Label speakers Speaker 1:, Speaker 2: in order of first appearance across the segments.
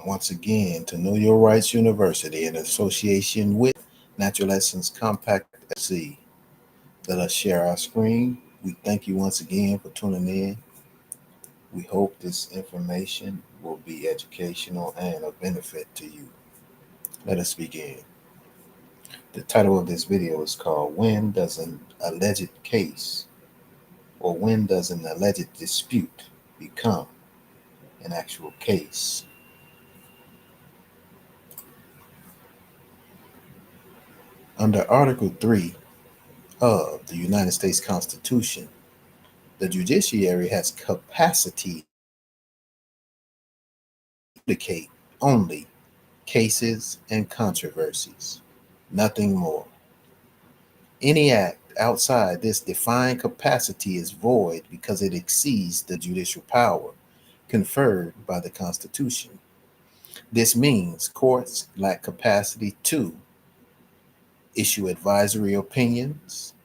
Speaker 1: once again to Know Your Rights University in association with Natural Lessons Compact LC. Let us share our screen. We thank you once again for tuning in. We hope this information will be educational and of benefit to you. Let us begin. The title of this video is called When Does an Alleged Case or When Does an Alleged Dispute Become an Actual Case? Under Article 3 of the United States Constitution, the judiciary has capacity to adjudicate only cases and controversies, nothing more. Any act outside this defined capacity is void because it exceeds the judicial power conferred by the Constitution. This means courts lack capacity to issue advisory opinions,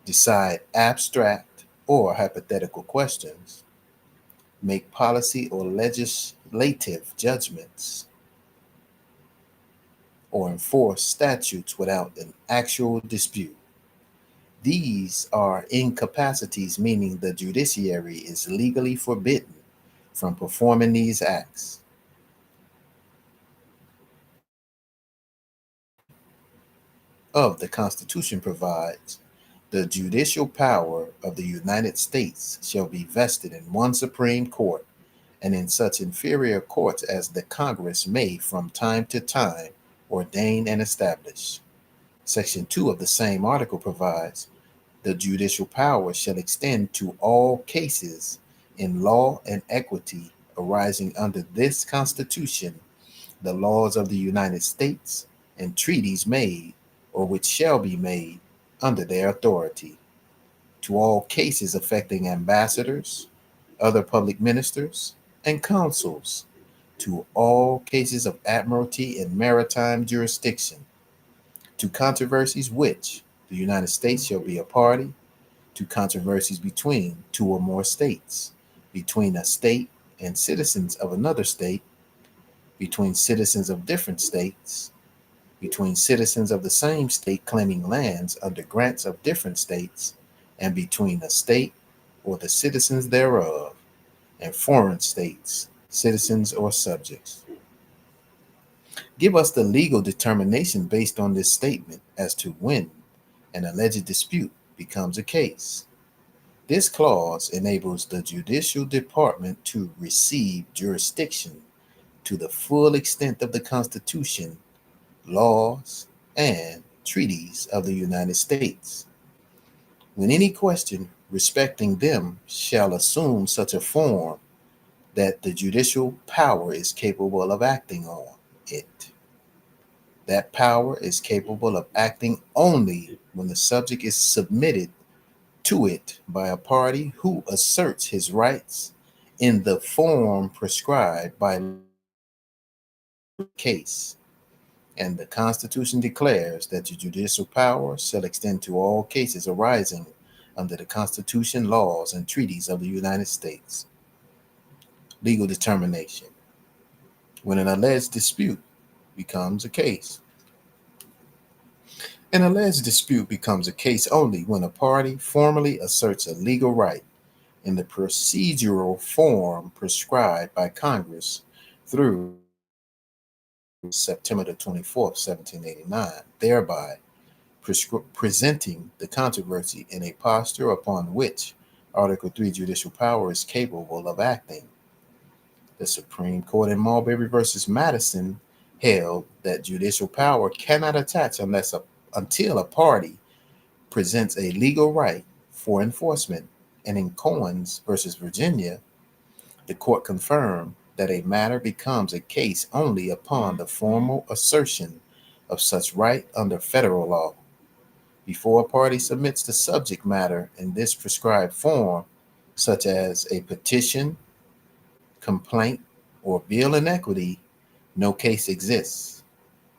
Speaker 1: decide abstract or hypothetical questions, make policy or legislative judgments, or enforce statutes without an actual dispute. These are incapacities, meaning the judiciary is legally forbidden from performing these acts. Of the Constitution provides, the judicial power of the United States shall be vested in one Supreme Court and in such inferior courts as the Congress may from time to time ordain and establish. Section 2 of the same article provides, the judicial power shall extend to all cases in law and equity arising under this Constitution, the laws of the United States, and treaties made or which shall be made under their authority, to all cases affecting ambassadors, other public ministers, and consuls, to all cases of admiralty and maritime jurisdiction, to controversies which the United States shall be a party, to controversies between two or more states, between a state and citizens of another state, between citizens of different states, between citizens of the same state claiming lands under grants of different states, and between a state or the citizens thereof and foreign states, citizens or subjects. Give us the legal determination based on this statement as to when an alleged dispute becomes a case. This clause enables the judicial department to receive jurisdiction to the full extent of the Constitution, laws, and treaties of the United States, when any question respecting them shall assume such a form that the judicial power is capable of acting on it. That power is capable of acting only when the subject is submitted to it by a party who asserts his rights in the form prescribed by the case. And the Constitution declares that the judicial power shall extend to all cases arising under the Constitution, laws, and treaties of the United States. Legal determination. When an alleged dispute becomes a case. An alleged dispute becomes a case only when a party formally asserts a legal right in the procedural form prescribed by Congress through September the 24th, 1789, thereby presenting the controversy in a posture upon which Article 3 judicial power is capable of acting. The Supreme Court in Marbury versus Madison held that judicial power cannot attach until a party presents a legal right for enforcement. And in Cohens versus Virginia, the court confirmed that a matter becomes a case only upon the formal assertion of such right under federal law. Before a party submits the subject matter in this prescribed form, such as a petition, complaint, or bill in equity, no case exists,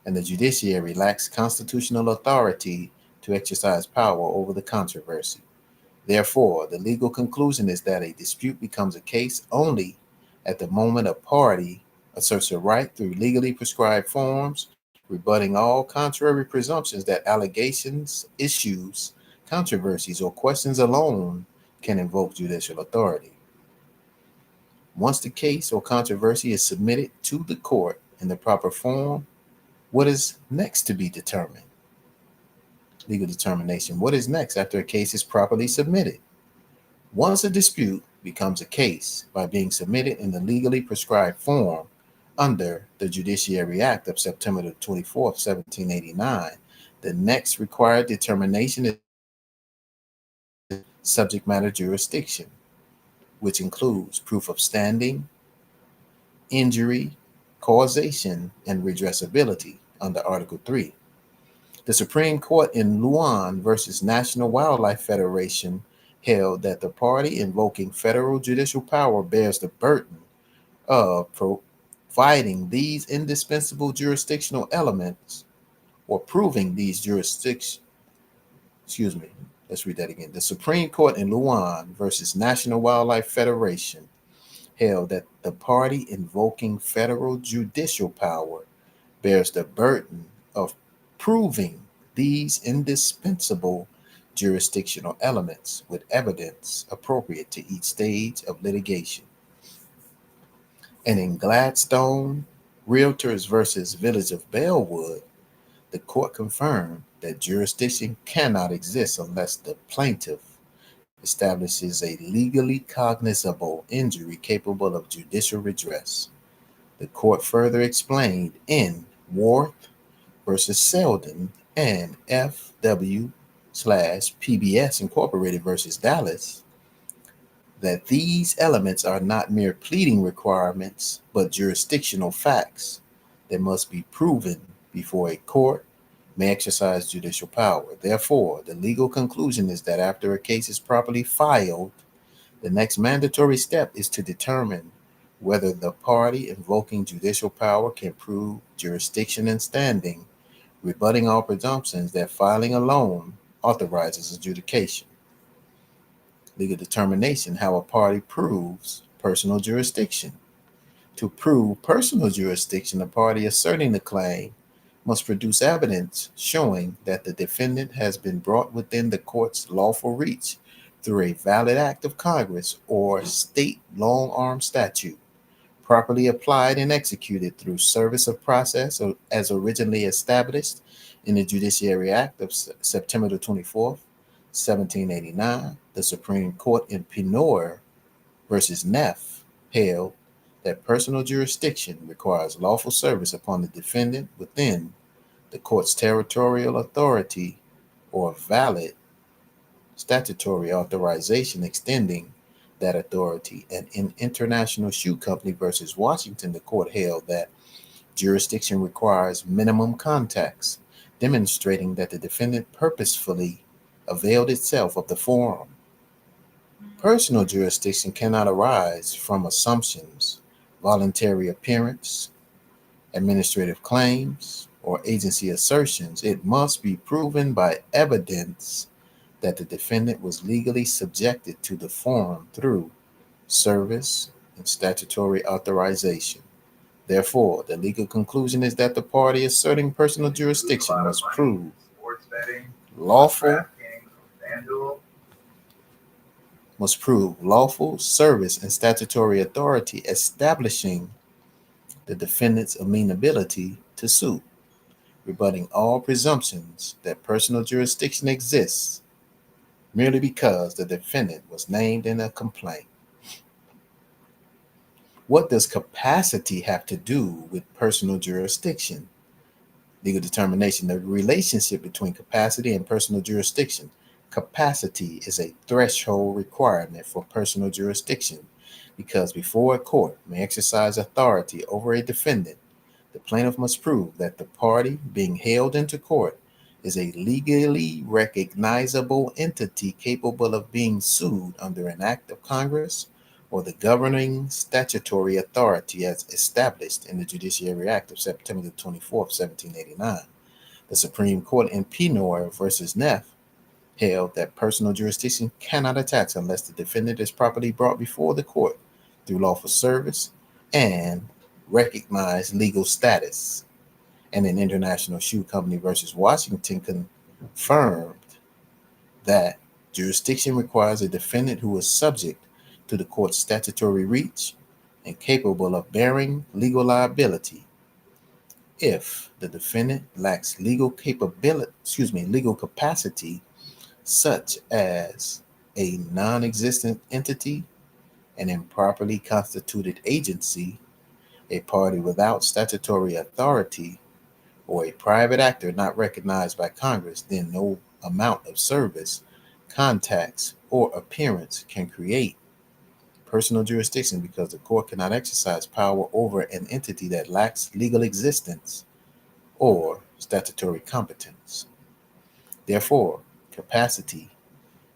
Speaker 1: and the judiciary lacks constitutional authority to exercise power over the controversy. Therefore, the legal conclusion is that a dispute becomes a case only at the moment a party asserts a right through legally prescribed forms, rebutting all contrary presumptions that allegations, issues, controversies, or questions alone can invoke judicial authority. Once the case or controversy is submitted to the court in the proper form, what is next to be determined? Legal determination. What is next after a case is properly submitted? Once a dispute becomes a case by being submitted in the legally prescribed form under the Judiciary Act of September the 24th, 1789, the next required determination is subject matter jurisdiction, which includes proof of standing, injury, causation, and redressability under Article 3. The Supreme Court in Luan versus National Wildlife Federation held that the party invoking federal judicial power bears the burden of providing these indispensable jurisdictional elements or proving these excuse me, let's read that again. The Supreme Court in Luan versus National Wildlife Federation held that the party invoking federal judicial power bears the burden of proving these indispensable jurisdictional elements with evidence appropriate to each stage of litigation. And in Gladstone Realtors versus Village of Bellwood, the court confirmed that jurisdiction cannot exist unless the plaintiff establishes a legally cognizable injury capable of judicial redress. The court further explained in Worth versus Selden and FW/PBS Incorporated versus Dallas that these elements are not mere pleading requirements, but jurisdictional facts that must be proven before a court may exercise judicial power. Therefore, the legal conclusion is that after a case is properly filed, the next mandatory step is to determine whether the party invoking judicial power can prove jurisdiction and standing, rebutting all presumptions that filing alone authorizes adjudication. Legal determination, how a party proves personal jurisdiction. To prove personal jurisdiction, the party asserting the claim must produce evidence showing that the defendant has been brought within the court's lawful reach through a valid act of Congress or state long-arm statute, properly applied and executed through service of process as originally established in the Judiciary Act of September the 24th, 1789. The Supreme Court in Pinoir versus Neff held that personal jurisdiction requires lawful service upon the defendant within the court's territorial authority or valid statutory authorization extending that authority. And in International Shoe Company versus Washington, the court held that jurisdiction requires minimum contacts, demonstrating that the defendant purposefully availed itself of the forum. Personal jurisdiction cannot arise from assumptions, voluntary appearance, administrative claims, or agency assertions. It must be proven by evidence that the defendant was legally subjected to the forum through service and statutory authorization. Therefore, the legal conclusion is that the party asserting personal jurisdiction lawful must prove lawful service and statutory authority establishing the defendant's amenability to suit, rebutting all presumptions that personal jurisdiction exists merely because the defendant was named in a complaint. What does capacity have to do with personal jurisdiction? Legal determination, the relationship between capacity and personal jurisdiction. Capacity is a threshold requirement for personal jurisdiction because before a court may exercise authority over a defendant, the plaintiff must prove that the party being held into court is a legally recognizable entity capable of being sued under an act of Congress or the governing statutory authority as established in the Judiciary Act of September 24, 1789. The Supreme Court in Pinoir versus Neff held that personal jurisdiction cannot attach unless the defendant is properly brought before the court through lawful service and recognized legal status. And in International Shoe Company versus Washington confirmed that jurisdiction requires a defendant who is subject to the court's statutory reach and capable of bearing legal liability. If the defendant lacks legal capacity, such as a non-existent entity, an improperly constituted agency, a party without statutory authority, or a private actor not recognized by Congress, then no amount of service, contacts, or appearance can create personal jurisdiction because the court cannot exercise power over an entity that lacks legal existence or statutory competence. Therefore, capacity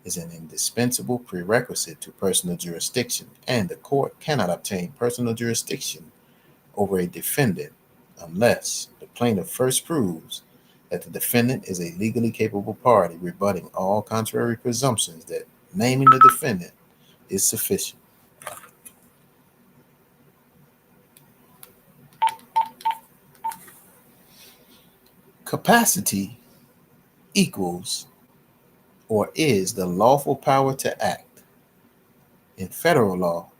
Speaker 1: is an indispensable prerequisite to personal jurisdiction, and the court cannot obtain personal jurisdiction over a defendant unless the plaintiff first proves that the defendant is a legally capable party, rebutting all contrary presumptions that naming the defendant is sufficient. Capacity equals or is the lawful power to act. In federal law,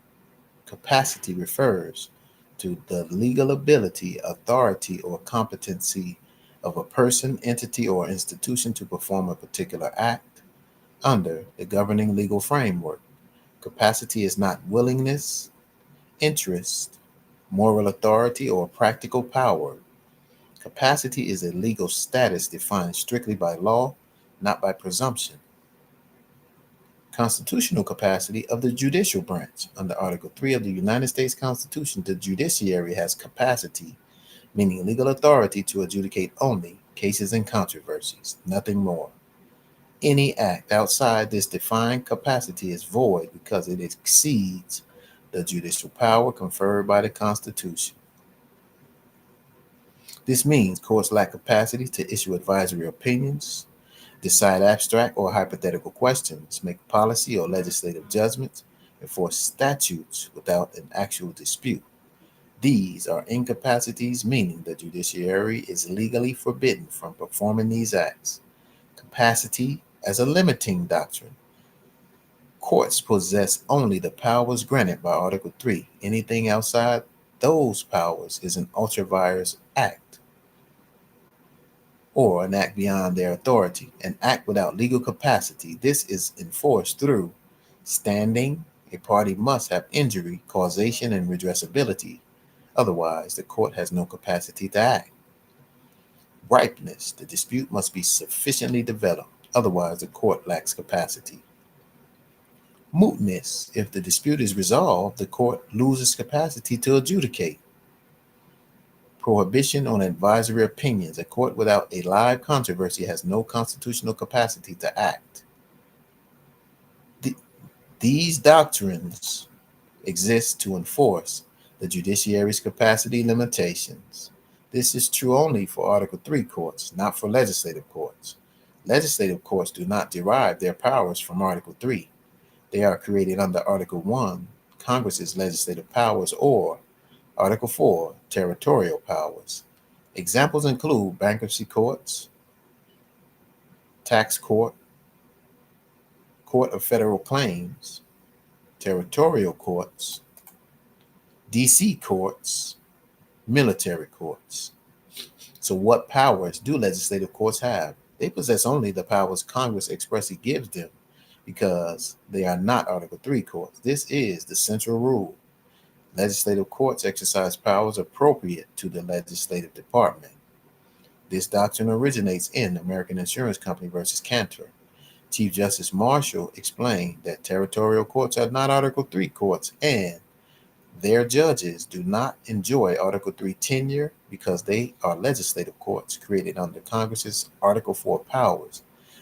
Speaker 1: capacity refers to the legal ability, authority, or competency of a person, entity, or institution to perform a particular act under the governing legal framework. Capacity is not willingness, interest, moral authority, or practical power. Capacity is a legal status defined strictly by law, not by presumption. Constitutional capacity of the judicial branch. Under Article 3 of the United States Constitution, the judiciary has capacity, meaning legal authority to adjudicate only cases and controversies, nothing more. Any act outside this defined capacity is void because it exceeds the judicial power conferred by the Constitution. This means courts lack capacity to issue advisory opinions, decide abstract or hypothetical questions, make policy or legislative judgments, enforce statutes without an actual dispute. These are incapacities, meaning the judiciary is legally forbidden from performing these acts. Capacity as a limiting doctrine. Courts possess only the powers granted by Article 3. Anything outside those powers is an ultra vires act, or an act beyond their authority, an act without legal capacity. This is enforced through standing. A party must have injury, causation, and redressability. Otherwise, the court has no capacity to act. Ripeness. The dispute must be sufficiently developed. Otherwise, the court lacks capacity. Mootness. If the dispute is resolved, the court loses capacity to adjudicate. Prohibition on advisory opinions. A court without a live controversy has no constitutional capacity to act. These doctrines exist to enforce the judiciary's capacity limitations. This is true only for Article 3 courts, not for legislative courts. Legislative courts do not derive their powers from Article 3. They are created under Article 1, Congress's legislative powers, or Article 4, territorial powers. Examples include bankruptcy courts, tax court, court of federal claims, territorial courts, D.C. courts, military courts. So what powers do legislative courts have? They possess only the powers Congress expressly gives them because they are not Article 3 courts. This is the central rule. Legislative courts exercise powers appropriate to the legislative department. This doctrine originates in American Insurance Company versus Cantor. Chief Justice Marshall explained that territorial courts are not Article 3 courts and their judges do not enjoy Article 3 tenure because they are legislative courts created under Congress's Article 4 powers.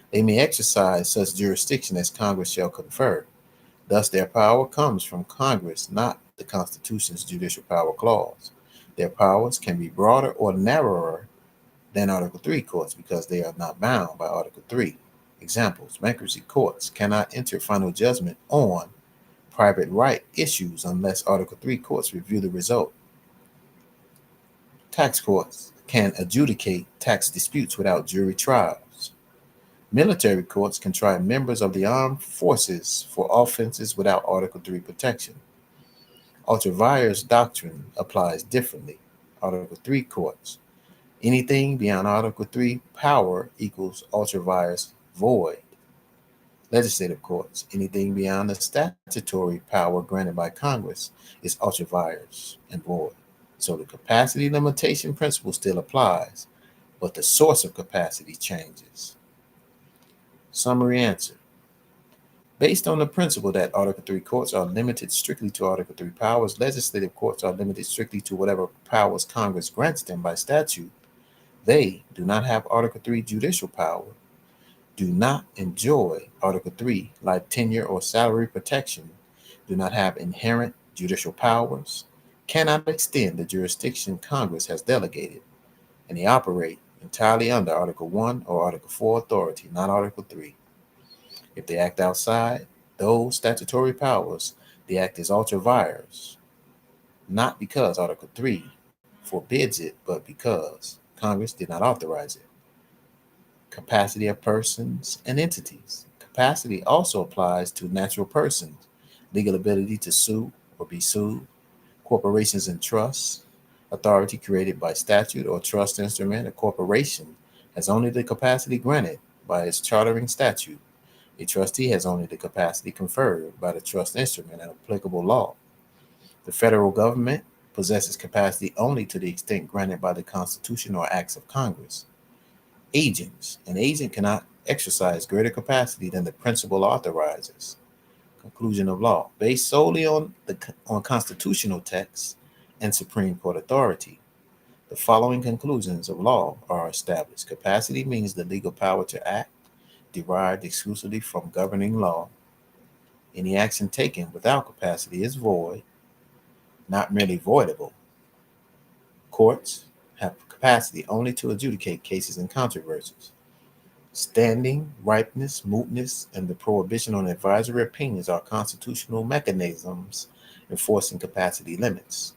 Speaker 1: They may exercise such jurisdiction as Congress shall confer. Thus, their power comes from Congress, not the Constitution's judicial power clause. Their powers can be broader or narrower than Article 3 courts because they are not bound by Article 3. Examples: bankruptcy courts cannot enter final judgment on private right issues unless Article 3 courts review the result. Tax courts can adjudicate tax disputes without jury trials. Military courts can try members of the armed forces for offenses without Article 3 protection. Ultra vires doctrine applies differently. Article 3 courts. Anything beyond Article 3 power equals ultra vires void. Legislative courts. Anything beyond the statutory power granted by Congress is ultra vires and void. So the capacity limitation principle still applies, but the source of capacity changes. Summary answer. Based on the principle that Article 3 courts are limited strictly to Article 3 powers, legislative courts are limited strictly to whatever powers Congress grants them by statute. They do not have Article 3 judicial power, do not enjoy Article 3 life tenure or salary protection, do not have inherent judicial powers, cannot extend the jurisdiction Congress has delegated, and they operate entirely under Article 1 or Article 4 authority, not Article 3. If they act outside those statutory powers, the act is ultra vires, not because Article 3 forbids it, but because Congress did not authorize it. Capacity of persons and entities. Capacity also applies to natural persons, legal ability to sue or be sued, corporations and trusts, authority created by statute or trust instrument. A corporation has only the capacity granted by its chartering statute. A trustee has only the capacity conferred by the trust instrument and applicable law. The federal government possesses capacity only to the extent granted by the Constitution or acts of Congress. Agents. An agent cannot exercise greater capacity than the principle authorizes. Conclusion of law. Based solely on constitutional texts and Supreme Court authority, the following conclusions of law are established. Capacity means the legal power to act, derived exclusively from governing law. Any action taken without capacity is void, not merely voidable. Courts have capacity only to adjudicate cases and controversies. Standing, ripeness, mootness, and the prohibition on advisory opinions are constitutional mechanisms enforcing capacity limits.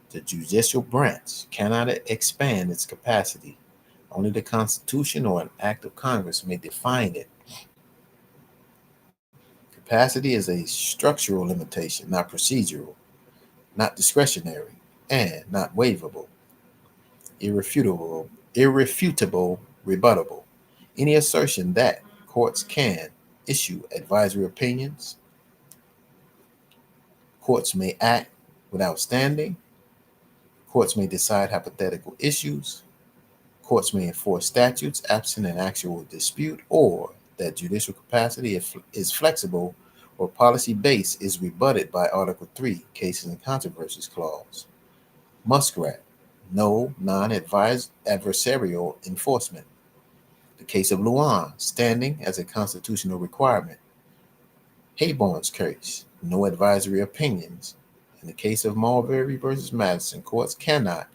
Speaker 1: The judicial branch cannot expand its capacity. Only the Constitution or an act of Congress may define it. Capacity is a structural limitation, not procedural, not discretionary, and not waivable. Irrefutable, rebuttable. Any assertion that courts can issue advisory opinions, courts may act without standing, courts may decide hypothetical issues, courts may enforce statutes absent an actual dispute, or that judicial capacity is flexible or policy-based is rebutted by Article 3 Cases and Controversies Clause. Muskrat. No non-adversarial enforcement. The case of Luan, standing as a constitutional requirement. Hayborn's case, no advisory opinions. In the case of Marbury versus Madison, courts cannot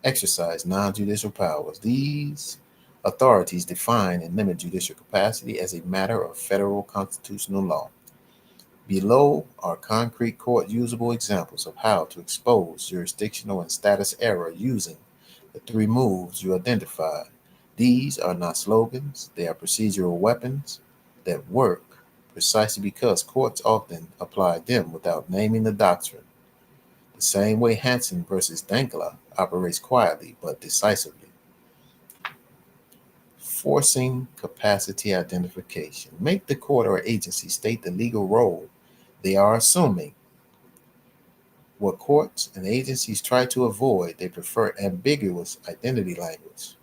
Speaker 1: exercise non-judicial powers. These authorities define and limit judicial capacity as a matter of federal constitutional law. Below are concrete court-usable examples of how to expose jurisdictional and status error using the three moves you identified. These are not slogans, they are procedural weapons that work precisely because courts often apply them without naming the doctrine. The same way Hansen versus Dankla operates quietly but decisively. Forcing capacity identification. Make the court or agency state the legal role they are assuming. What courts and agencies try to avoid, they prefer ambiguous identity language.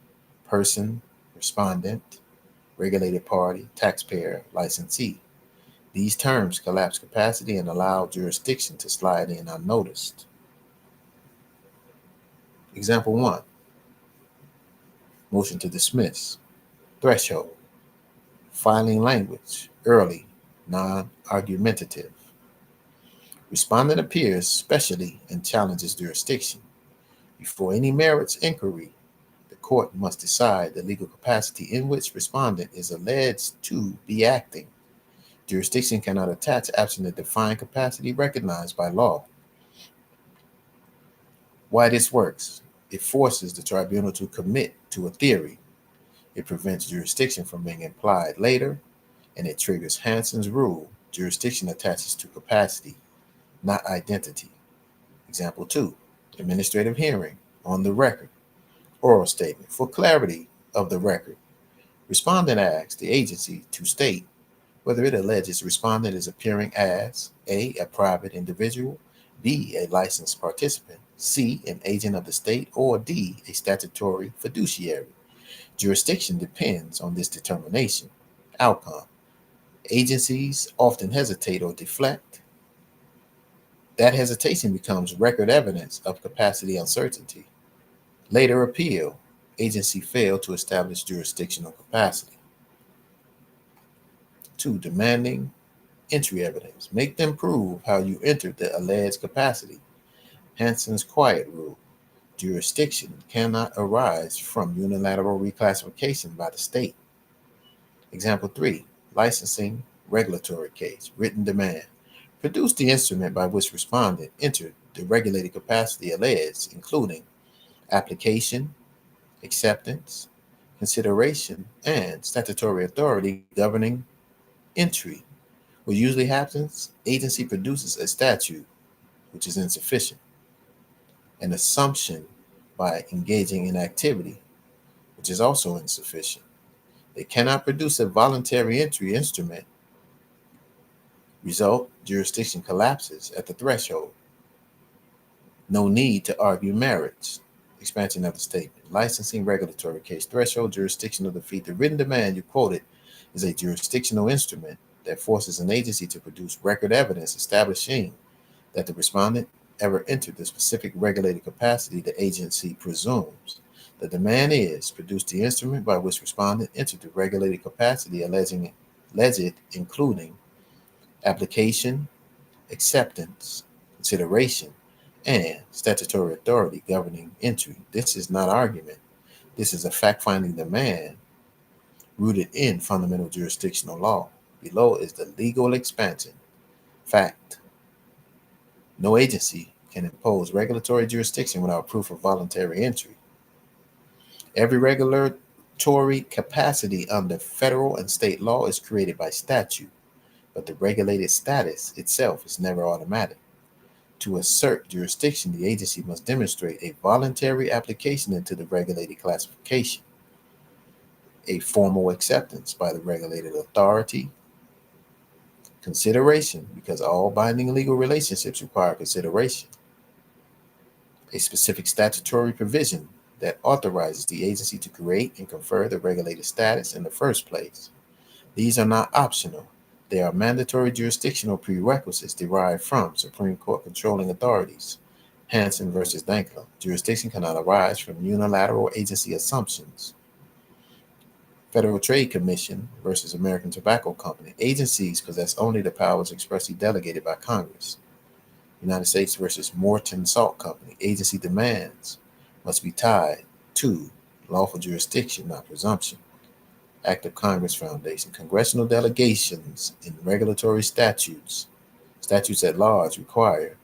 Speaker 1: Person, respondent, regulated party, taxpayer, licensee. These terms collapse capacity and allow jurisdiction to slide in unnoticed. Example 1. Motion to dismiss. Threshold. Filing language. Early, non-argumentative. Respondent appears specially and challenges jurisdiction. Before any merits inquiry, the court must decide the legal capacity in which respondent is alleged to be acting. Jurisdiction cannot attach absent a defined capacity recognized by law. Why this works. It forces the tribunal to commit to a theory. It prevents jurisdiction from being implied later, and it triggers Hansen's rule. Jurisdiction attaches to capacity, not identity. Example 2, administrative hearing on the record, oral statement. For clarity of the record, respondent asks the agency to state whether it alleges respondent is appearing as A private individual, B, a licensed participant, C, an agent of the state, or D, a statutory fiduciary. Jurisdiction depends on this determination. Outcome. Agencies often hesitate or deflect. That hesitation becomes record evidence of capacity uncertainty. Later appeal. Agency failed to establish jurisdictional capacity. 2. Demanding entry evidence. Make them prove how you entered the alleged capacity. Hansen's quiet rule. Jurisdiction cannot arise from unilateral reclassification by the state. Example 3. Licensing regulatory case. Written demand. Produce the instrument by which respondent entered the regulated capacity alleged, including application, acceptance, consideration, and statutory authority governing entry. What usually happens, agency produces a statute, which is insufficient, an assumption by engaging in activity, which is also insufficient. They cannot produce a voluntary entry instrument. Result, jurisdiction collapses at the threshold. No need to argue merits. Expansion of the statement. Licensing regulatory case. Threshold jurisdictional defeat. The written demand you quoted is a jurisdictional instrument that forces an agency to produce record evidence establishing that the respondent ever entered the specific regulated capacity the agency presumes. The demand is produce the instrument by which respondent entered the regulated capacity alleged, including application, acceptance, consideration, and statutory authority governing entry. This is not argument. This is a fact-finding demand rooted in fundamental jurisdictional law. Below is the legal expansion. Fact. No agency can impose regulatory jurisdiction without proof of voluntary entry. Every regulatory capacity under federal and state law is created by statute, but the regulated status itself is never automatic. To assert jurisdiction, the agency must demonstrate a voluntary application into the regulated classification, a formal acceptance by the regulated authority, consideration, because all binding legal relationships require consideration, a specific statutory provision that authorizes the agency to create and confer the regulated status in the first place. These are not optional. They are mandatory jurisdictional prerequisites derived from Supreme Court controlling authorities. Hansen versus Dankler. Jurisdiction cannot arise from unilateral agency assumptions. Federal Trade Commission versus American Tobacco Company. Agencies possess only the powers expressly delegated by Congress. United States versus Morton Salt Company. Agency demands must be tied to lawful jurisdiction, not presumption. Act of Congress Foundation. Congressional delegations in regulatory statutes at large require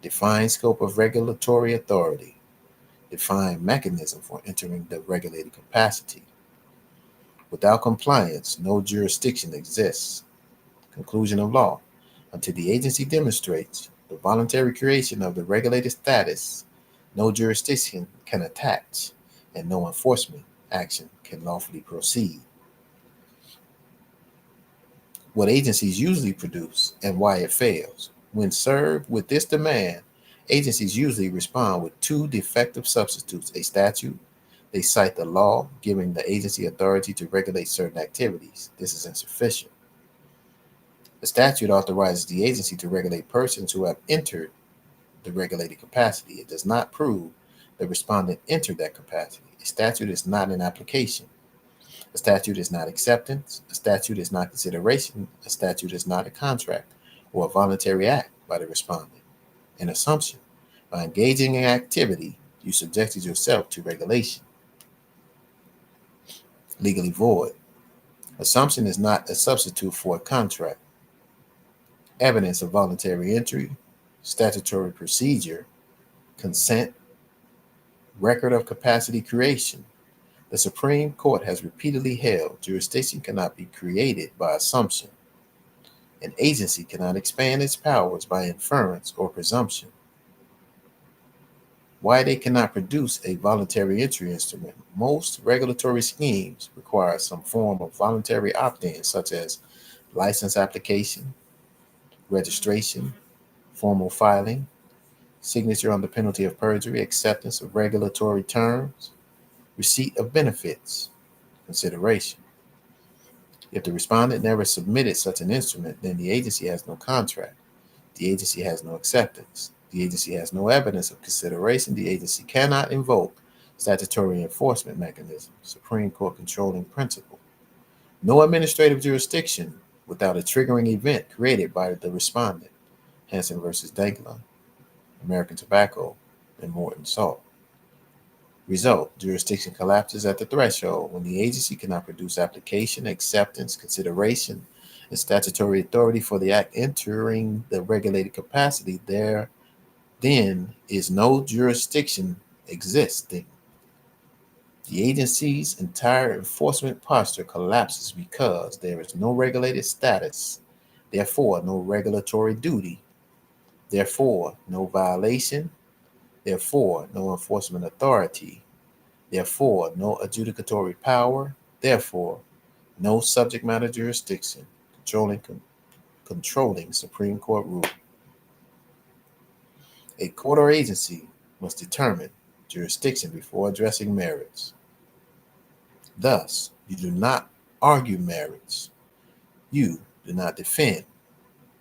Speaker 1: defined scope of regulatory authority, defined mechanism for entering the regulated capacity. Without compliance, no jurisdiction exists. Conclusion of law. Until the agency demonstrates the voluntary creation of the regulated status, no jurisdiction can attach, and no enforcement action can lawfully proceed. What agencies usually produce and why it fails. When served with this demand, agencies usually respond with two defective substitutes: a statute. They cite the law giving the agency authority to regulate certain activities. This is insufficient. The statute authorizes the agency to regulate persons who have entered the regulated capacity. It does not prove the respondent entered that capacity. A statute is not an application. A statute is not acceptance. A statute is not consideration. A statute is not a contract or a voluntary act by the respondent. An assumption. By engaging in activity, you subjected yourself to regulation. Legally void. Assumption is not a substitute for a contract. Evidence of voluntary entry, statutory procedure, consent, Record of capacity creation. The Supreme Court has repeatedly held jurisdiction cannot be created by assumption. An agency cannot expand its powers by inference or presumption. Why they cannot produce a voluntary entry instrument. Most regulatory schemes require some form of voluntary opt-in, such as license application, registration, formal filing, signature under penalty of perjury, acceptance of regulatory terms, receipt of benefits, consideration. If the respondent never submitted such an instrument, then the agency has no contract. The agency has no acceptance. The agency has no evidence of consideration. The agency cannot invoke statutory enforcement mechanism, Supreme Court controlling principle. No administrative jurisdiction without a triggering event created by the respondent. Hansen versus Dankla, American Tobacco, and Morton Salt. Result: jurisdiction collapses at the threshold when the agency cannot produce application, acceptance, consideration, and statutory authority for the act entering the regulated capacity. There then is no jurisdiction existing. The agency's entire enforcement posture collapses because there is no regulated status, therefore no regulatory duty, therefore no violation, therefore no enforcement authority, therefore no adjudicatory power, therefore no subject matter jurisdiction, controlling Supreme Court rule. A court or agency must determine jurisdiction before addressing merits. Thus, you do not argue merits. You do not defend.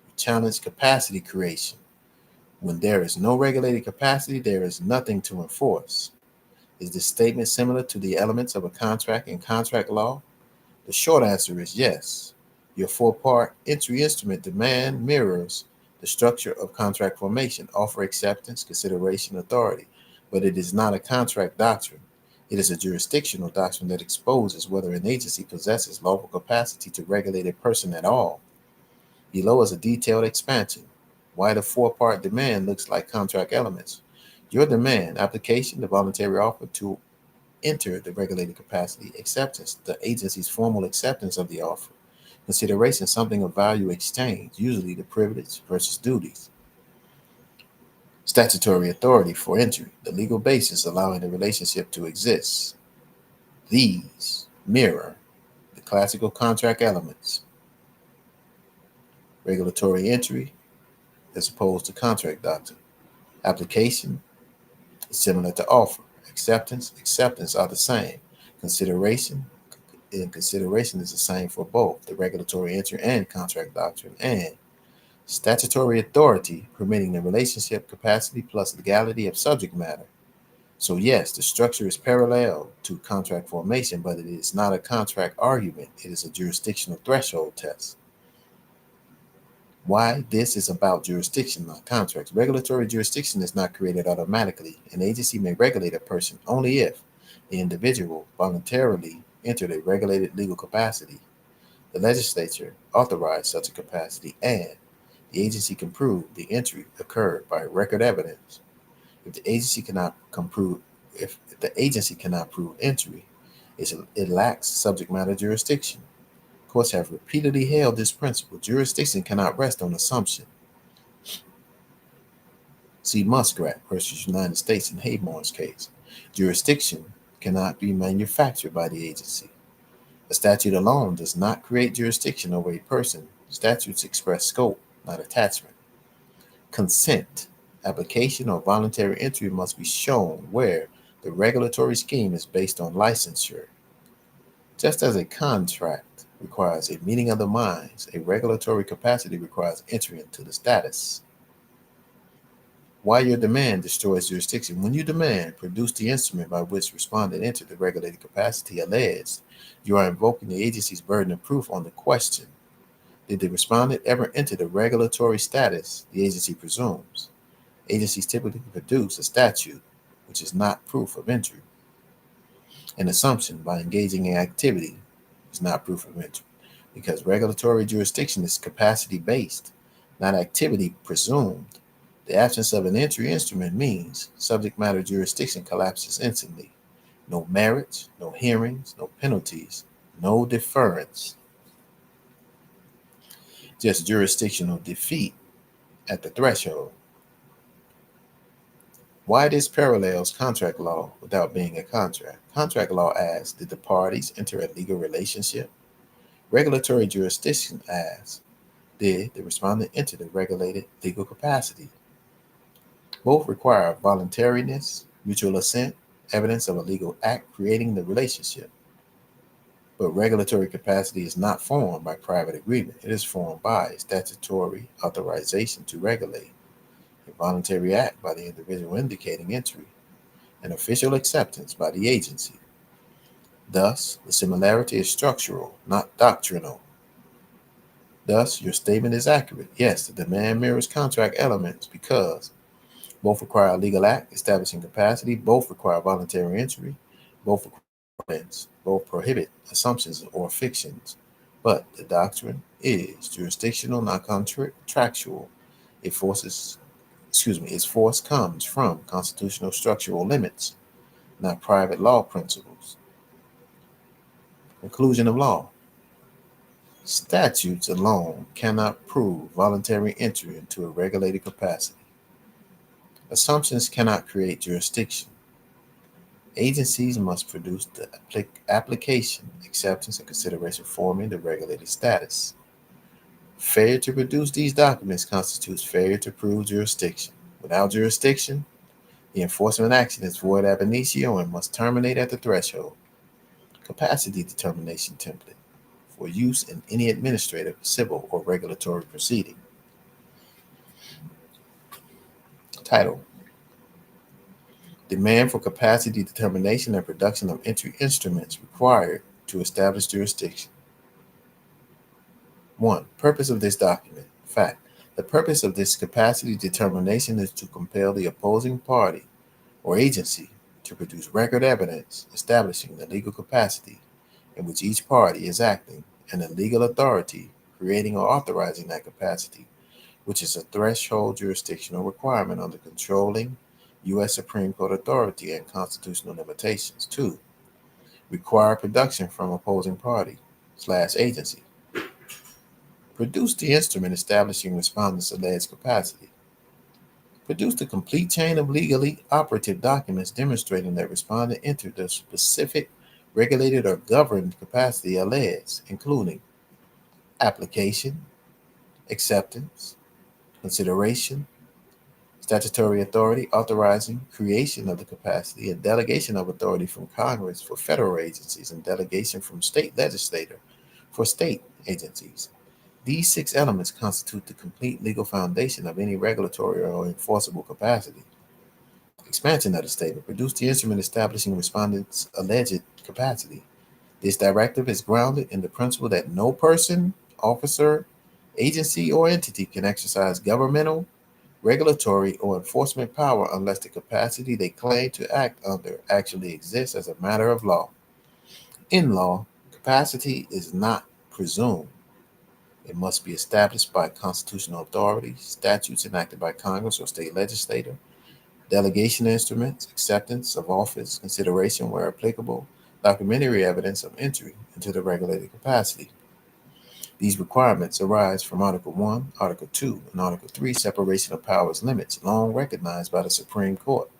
Speaker 1: You challenge capacity creation. When there is no regulated capacity, there is nothing to enforce. Is this statement similar to the elements of a contract in contract law? The short answer is yes. Your four-part entry instrument demand mirrors the structure of contract formation: offer, acceptance, consideration, authority. But it is not a contract doctrine. It is a jurisdictional doctrine that exposes whether an agency possesses lawful capacity to regulate a person at all. Below is a detailed expansion. Why the four-part demand looks like contract elements. Your demand: application, the voluntary offer to enter the regulated capacity; acceptance, the agency's formal acceptance of the offer; consideration, something of value exchanged, usually the privilege versus duties; statutory authority for entry, the legal basis allowing the relationship to exist. These mirror the classical contract elements: regulatory entry as opposed to contract doctrine. Application is similar to offer. Acceptance are the same. Consideration consideration is the same for both the regulatory entry and contract doctrine. And statutory authority, permitting the relationship, capacity plus legality of subject matter. So yes, the structure is parallel to contract formation, but it is not a contract argument. It is a jurisdictional threshold test. Why this is about jurisdiction, not contracts. Regulatory jurisdiction is not created automatically. An agency may regulate a person only if the individual voluntarily entered a regulated legal capacity, the legislature authorized such a capacity, and the agency can prove the entry occurred by record evidence. If the agency cannot prove entry, it lacks subject matter jurisdiction. Courts have repeatedly held this principle. Jurisdiction cannot rest on assumption. See Muskrat versus United States in Hayborn's case. Jurisdiction cannot be manufactured by the agency. A statute alone does not create jurisdiction over a person. Statutes express scope, not attachment. Consent, application, or voluntary entry must be shown where the regulatory scheme is based on licensure. Just as a contract requires a meeting of the minds, a regulatory capacity requires entry into the status. Why your demand destroys jurisdiction. When you demand, produce the instrument by which respondent entered the regulated capacity alleged, you are invoking the agency's burden of proof on the question: did the respondent ever enter the regulatory status the agency presumes? Agencies typically produce a statute, which is not proof of entry. An assumption by engaging in activity is not proof of entry, because regulatory jurisdiction is capacity based, not activity presumed. The absence of an entry instrument means subject matter jurisdiction collapses instantly. No merits, no hearings, no penalties, no deference, just jurisdictional defeat at the threshold. Why this parallels contract law without being a contract? Contract law asks, did the parties enter a legal relationship? Regulatory jurisdiction asks, did the respondent enter the regulated legal capacity? Both require voluntariness, mutual assent, evidence of a legal act creating the relationship. But regulatory capacity is not formed by private agreement. It is formed by statutory authorization to regulate, a voluntary act by the individual indicating entry, and official acceptance by the agency. Thus, the similarity is structural, not doctrinal. Thus, your statement is accurate. Yes, the demand mirrors contract elements because both require a legal act establishing capacity, both require voluntary entry, both require evidence, both prohibit assumptions or fictions. But the doctrine is jurisdictional, not contractual. It forces, its force comes from constitutional structural limits, not private law principles. Conclusion of law. Statutes alone cannot prove voluntary entry into a regulated capacity. Assumptions cannot create jurisdiction. Agencies must produce the application, acceptance, and consideration forming the regulated status. Failure to produce these documents constitutes failure to prove jurisdiction. Without jurisdiction, the enforcement action is void ab initio and must terminate at the threshold. Capacity determination template for use in any administrative, civil, or regulatory proceeding. Title: Demand for capacity determination and production of entry instruments required to establish jurisdiction. 1. Purpose of this document. Fact: the purpose of this capacity determination is to compel the opposing party or agency to produce record evidence establishing the legal capacity in which each party is acting and the legal authority creating or authorizing that capacity, which is a threshold jurisdictional requirement under controlling U.S. Supreme Court authority and constitutional limitations. 2. Require production from opposing party/agency. Produce the instrument establishing respondent's alleged capacity. Produce the complete chain of legally operative documents demonstrating that respondent entered the specific regulated or governed capacity alleged, including application, acceptance, consideration, statutory authority authorizing creation of the capacity, and delegation of authority from Congress for federal agencies, and delegation from state legislature for state agencies. These 6 elements constitute the complete legal foundation of any regulatory or enforceable capacity. Expansion of the statement. Produce the instrument establishing respondent's alleged capacity. This directive is grounded in the principle that no person, officer, agency, or entity can exercise governmental, regulatory, or enforcement power unless the capacity they claim to act under actually exists as a matter of law. In law, capacity is not presumed. It must be established by constitutional authority, statutes enacted by Congress or state legislature, delegation instruments, acceptance of office, consideration where applicable, documentary evidence of entry into the regulated capacity. These requirements arise from Article 1, Article 2, and Article 3 separation of powers limits, long recognized by the Supreme Court.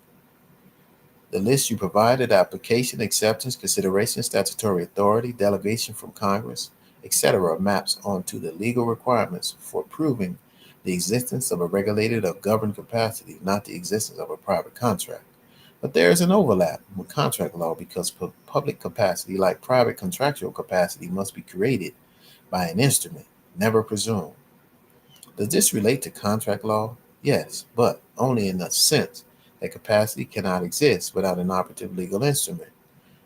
Speaker 1: The list you provided, application, acceptance, consideration, statutory authority, delegation from Congress, etc., maps onto the legal requirements for proving the existence of a regulated or governed capacity, not the existence of a private contract. But there is an overlap with contract law because public capacity, like private contractual capacity, must be created by an instrument, never presumed. Does this relate to contract law? Yes, but only in the sense that capacity cannot exist without an operative legal instrument.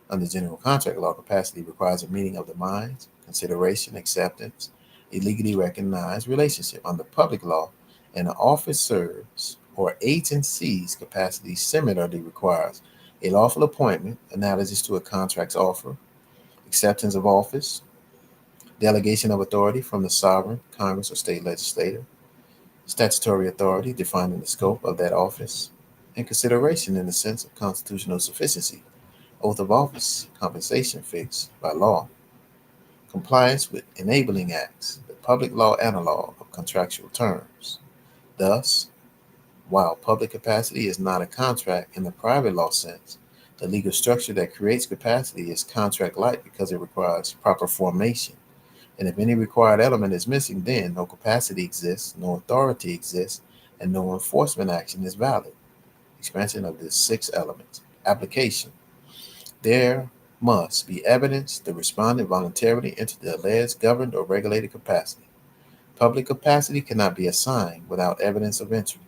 Speaker 1: Under general contract law, capacity requires a meeting of the minds, consideration, acceptance, a legally recognized relationship. Under public law, an officer's or agency's capacity similarly requires a lawful appointment, analogous to a contract's offer, acceptance of office, delegation of authority from the sovereign, Congress, or state legislature, Statutory authority, defining the scope of that office, and consideration in the sense of constitutional sufficiency. Oath of office, compensation fixed by law. Compliance with enabling acts, the public law analog of contractual terms. Thus, while public capacity is not a contract in the private law sense, the legal structure that creates capacity is contract-like because it requires proper formation. And if any required element is missing, then no capacity exists, no authority exists, and no enforcement action is valid. Expansion of the six elements. Application. There must be evidence the respondent voluntarily entered the alleged governed or regulated capacity. Public capacity cannot be assigned without evidence of entry.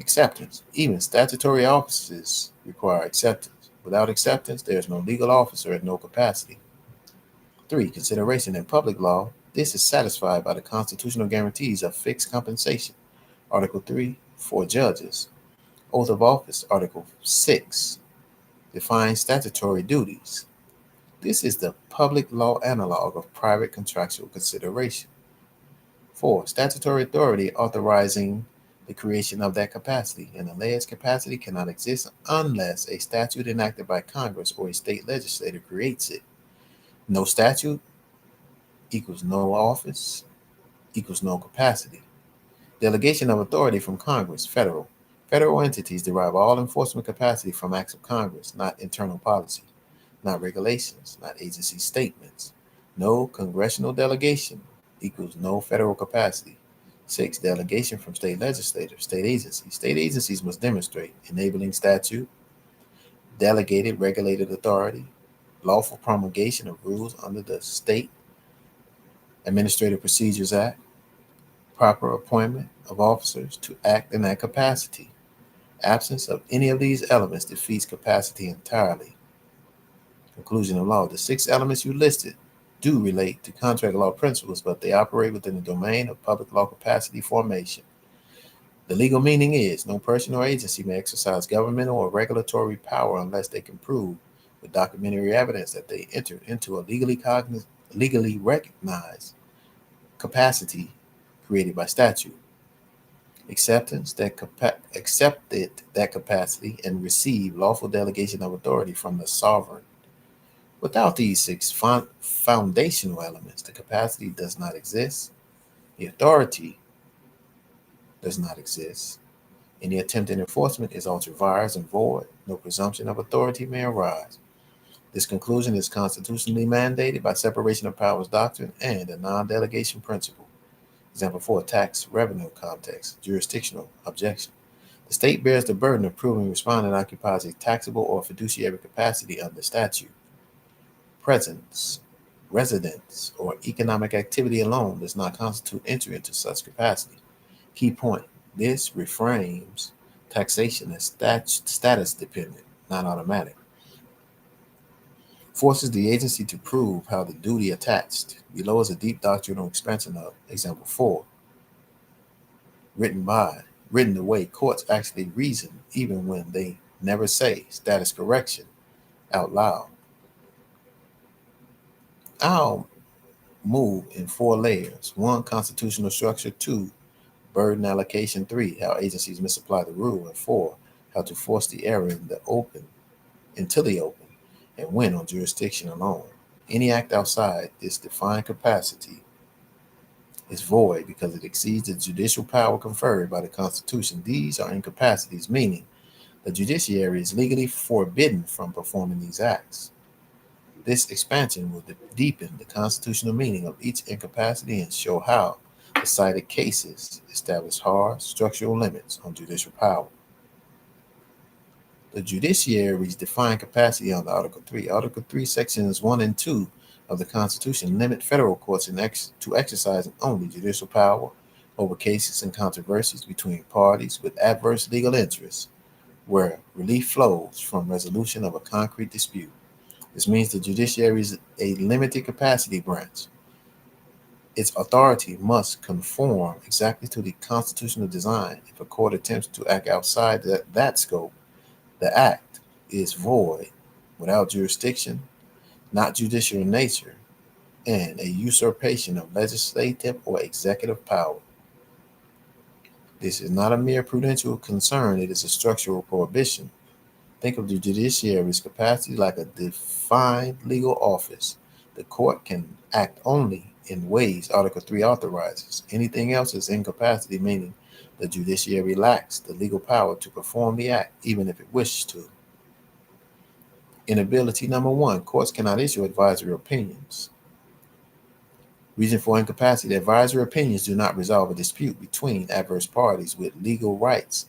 Speaker 1: Acceptance. Even statutory offices require acceptance. Without acceptance, there is no legal officer and no capacity. 3. Consideration in public law. This is satisfied by the constitutional guarantees of fixed compensation. Article 3, for judges. Oath of office. Article 6 defines statutory duties. This is the public law analog of private contractual consideration. 4. Statutory authority authorizing the creation of that capacity. An alleged capacity cannot exist unless a statute enacted by Congress or a state legislature creates it. No statute equals no office equals no capacity. Delegation of authority from Congress, federal. Federal entities derive all enforcement capacity from acts of Congress, not internal policy, not regulations, not agency statements. No congressional delegation equals no federal capacity. 6. Delegation from state legislators, state agencies. State agencies must demonstrate enabling statute, delegated regulated authority, lawful promulgation of rules under the State Administrative Procedures Act, proper appointment of officers to act in that capacity. Absence of any of these elements defeats capacity entirely. Conclusion of law. The six elements you listed do relate to contract law principles, but they operate within the domain of public law capacity formation. The legal meaning is no person or agency may exercise governmental or regulatory power unless they can prove with documentary evidence that they entered into a legally recognized capacity created by statute. Acceptance that accepted that capacity and received lawful delegation of authority from the sovereign. Without these six foundational elements, the capacity does not exist, the authority does not exist. Any attempt at enforcement is ultra vires and void. No presumption of authority may arise. This conclusion is constitutionally mandated by separation of powers doctrine and the non-delegation principle. Example 4, tax revenue context, jurisdictional objection. The state bears the burden of proving respondent occupies a taxable or fiduciary capacity under statute. Presence, residence, or economic activity alone does not constitute entry into such capacity. Key point, this reframes taxation as status dependent, not automatic. Forces the agency to prove how the duty attached. Below is a deep doctrinal expansion of example 4, written the way courts actually reason, even when they never say status correction out loud. I'll move in 4 layers. 1, constitutional structure. 2, burden allocation. 3, how agencies misapply the rule. And 4, how to force the error into the open and win on jurisdiction alone. Any act outside this defined capacity is void because it exceeds the judicial power conferred by the Constitution. These are incapacities, meaning the judiciary is legally forbidden from performing these acts. This expansion will deepen the constitutional meaning of each incapacity and show how the cited cases establish hard structural limits on judicial power. The judiciary's defined capacity under Article 3. Article 3, Sections 1 and 2 of the Constitution limit federal courts to exercising only judicial power over cases and controversies between parties with adverse legal interests, where relief flows from resolution of a concrete dispute. This means the judiciary is a limited capacity branch. Its authority must conform exactly to the constitutional design. If a court attempts to act outside that scope, the act is void, without jurisdiction, not judicial in nature, and a usurpation of legislative or executive power. This is not a mere prudential concern, it is a structural prohibition. Think of the judiciary's capacity like a defined legal office. The court can act only in ways Article 3 authorizes. Anything else is incapacity, meaning the judiciary lacks the legal power to perform the act, even if it wishes to. Inability number one, courts cannot issue advisory opinions. Reason for incapacity, advisory opinions do not resolve a dispute between adverse parties with legal rights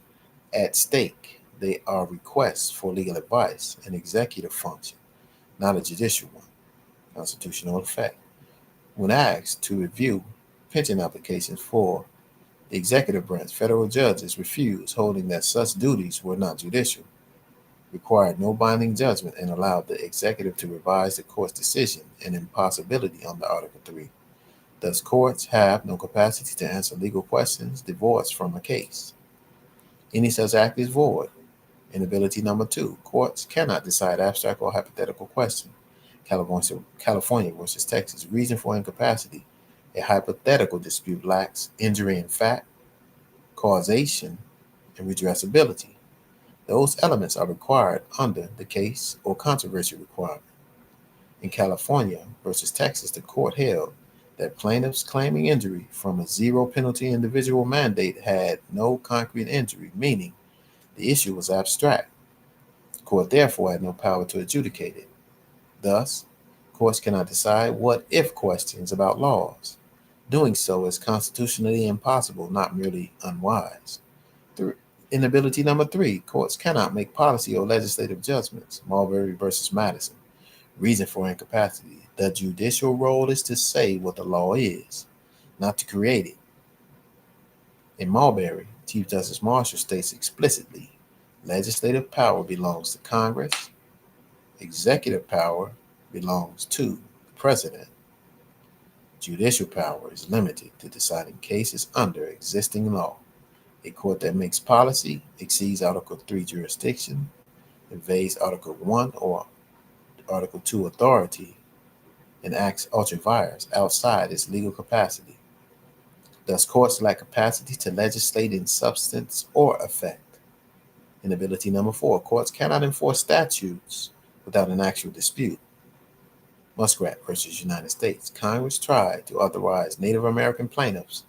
Speaker 1: at stake. They are requests for legal advice, an executive function, not a judicial one. Constitutional effect. When asked to review pension applications for the executive branch, federal judges refused, holding that such duties were not judicial, required no binding judgment, and allowed the executive to revise the court's decision, an impossibility under Article 3. Thus, courts have no capacity to answer legal questions divorced from a case. Any such act is void. Inability number two, courts cannot decide abstract or hypothetical questions. California versus Texas. Reason for incapacity, a hypothetical dispute lacks injury in fact, causation, and redressability. Those elements are required under the case or controversy requirement. In California versus Texas, the court held that plaintiffs claiming injury from a zero penalty individual mandate had no concrete injury, meaning the issue was abstract. The court therefore had no power to adjudicate it. Thus, courts cannot decide what if questions about laws. Doing so is constitutionally impossible, not merely unwise. Inability number three, courts cannot make policy or legislative judgments. Marbury versus Madison. Reason for incapacity. The judicial role is to say what the law is, not to create it. In Marbury, Chief Justice Marshall states explicitly, legislative power belongs to Congress, executive power belongs to the President. Judicial power is limited to deciding cases under existing law. A court that makes policy exceeds Article 3 jurisdiction, invades Article 1 or Article 2 authority, and acts ultra vires outside its legal capacity. Thus, courts lack capacity to legislate in substance or effect. Inability number four, courts cannot enforce statutes without an actual dispute. Muskrat versus United States. Congress tried to authorize Native American plaintiffs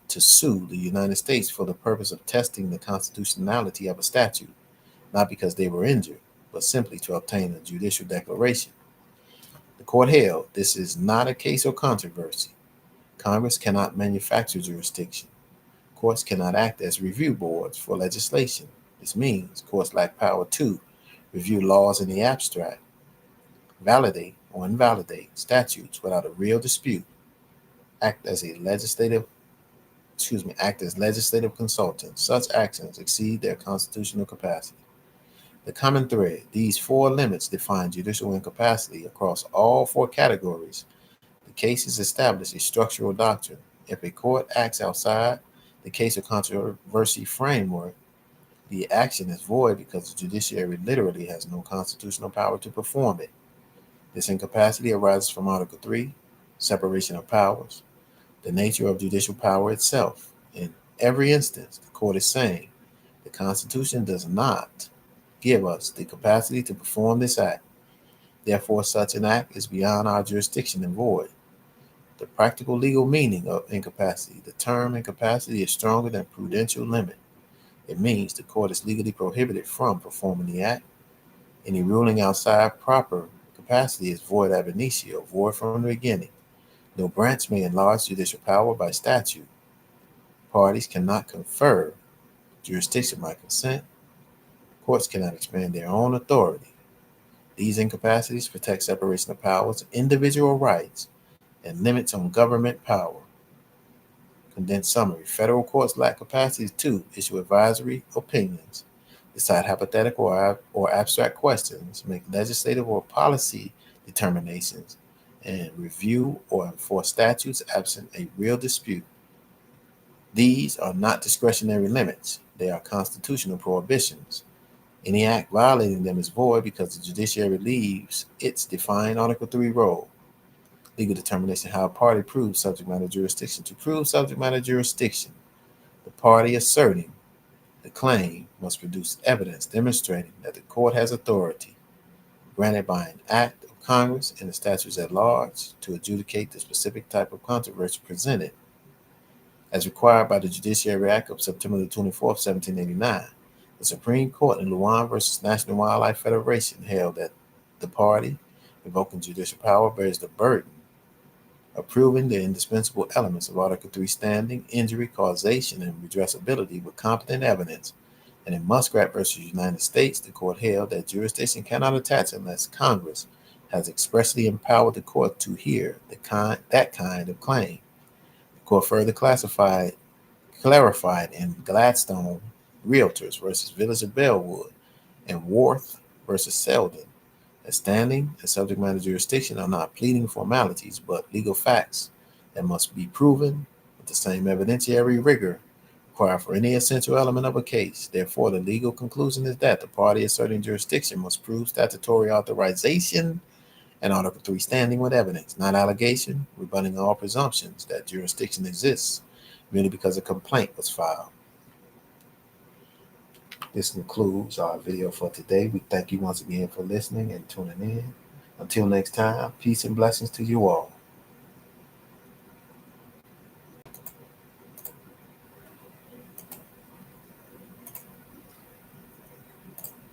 Speaker 1: to sue the United States for the purpose of testing the constitutionality of a statute, not because they were injured, but simply to obtain a judicial declaration. The court held this is not a case or controversy. Congress cannot manufacture jurisdiction. Courts cannot act as review boards for legislation. This means courts lack power to review laws in the abstract, validate or invalidate statutes without a real dispute, act as legislative consultants. Such actions exceed their constitutional capacity. The common thread, these four limits define judicial incapacity across all four categories. The cases establish a structural doctrine. If a court acts outside the case or controversy framework, the action is void because the judiciary literally has no constitutional power to perform it. This incapacity arises from Article 3, separation of powers, the nature of judicial power itself. In every instance, the court is saying the Constitution does not give us the capacity to perform this act. Therefore, such an act is beyond our jurisdiction and void. The practical legal meaning of incapacity. The term incapacity is stronger than prudential limit. It means the court is legally prohibited from performing the act. Any ruling outside proper capacity is void ab initio, void from the beginning. No branch may enlarge judicial power by statute. Parties cannot confer jurisdiction by consent. Courts cannot expand their own authority. These incapacities protect separation of powers, individual rights, and limits on government power. Condensed summary. Federal courts lack capacity to issue advisory opinions, decide hypothetical or abstract questions, make legislative or policy determinations, and review or enforce statutes absent a real dispute. These are not discretionary limits. They are constitutional prohibitions. Any act violating them is void because the judiciary leaves its defined Article 3 role. Legal determination how a party proves subject matter jurisdiction. To prove subject matter jurisdiction, the party asserting the claim must produce evidence demonstrating that the court has authority granted by an act of Congress and the statutes at large to adjudicate the specific type of controversy presented, as required by the Judiciary Act of September the 24th, 1789. The Supreme Court in Luan versus National Wildlife Federation held that the party invoking judicial power bears the burden of proving the indispensable elements of Article 3 standing, injury, causation, and redressability with competent evidence. And in Muskrat versus United States, the court held that jurisdiction cannot attach unless Congress has expressly empowered the court to hear that kind of claim. The court further clarified in Gladstone Realtors versus Village of Bellwood and Worth versus Selden that standing and subject matter jurisdiction are not pleading formalities but legal facts that must be proven with the same evidentiary rigor required for any essential element of a case. Therefore, the legal conclusion is that the party asserting jurisdiction must prove statutory authorization and Article 3 standing with evidence, not allegation, rebutting all presumptions that jurisdiction exists merely because a complaint was filed. This concludes our video for today. We thank you once again for listening and tuning in. Until next time, peace and blessings to you all.